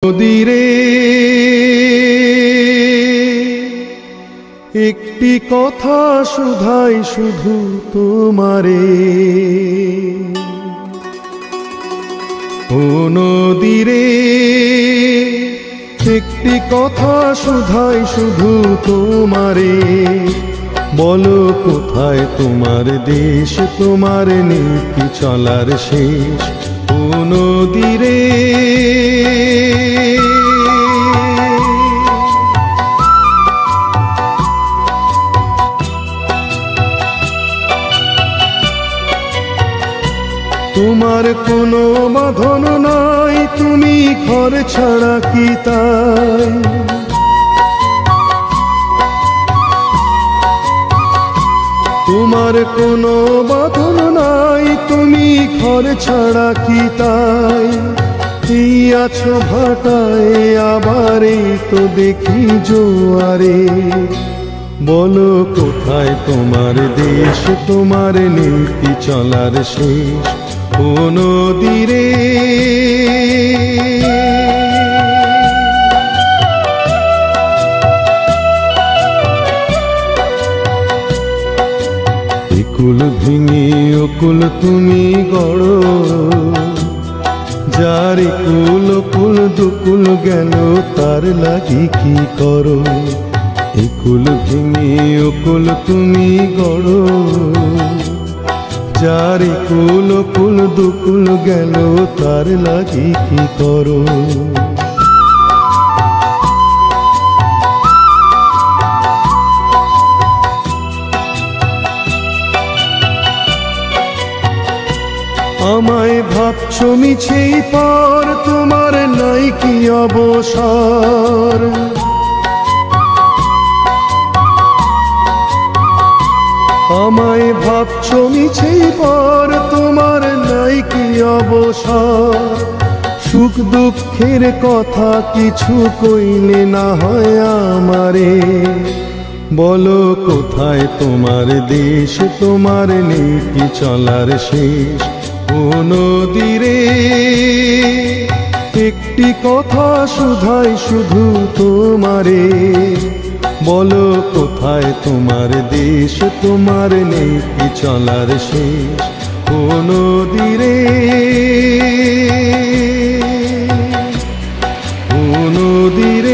নদীরে একটি কথা শুধাই শুধু তোমারে, ও নদীরে একটি কথা শুধাই শুধু তোমারে। বলো কোথায় তোমার দেশ, তোমার নীতি চলার শেষ, ও নদীরে। তোমার কোনো বাঁধন নাই, তুমি ঘর ছাড়া কি তাই? তোমার কোনো বাঁধন নাই, তুমি ঘর ছাড়া কি তাই? এই আছো ভাটায়, আবার এই তো দেখি জোয়ারে। বলো কোথায় তোমার দেশ, তোমার নীতি চলার শেষ, ও নদীরে। একুল ভেঙে অকুল তুমি গড়ো, যার একুল অকুল দুকুল গেল তার লাগি কি করো? একুল ভেঙে অকুল তুমি গড়ো, যার একুল অকুল দুকুল গেল তার লাগি কি করো? আমায় ভাবছো মিছেই পর, তোমার নাই কি অবসর? আমায় ভাবছো মিছেই পর, তোমার নাই কি অবসর? সুখ দুঃখের কথা কিছু কইলে না হয় আমারে। বলো কোথায় তোমার দেশ, তোমার নীতি চলার শেষ, ও নদীরে। একটি কথা শুধাই শুধু তোমারে, বলো কোথায় তোমার দেশ, তোমার নীতি চলার শেষ, ও নদীরে। ও নদীরে।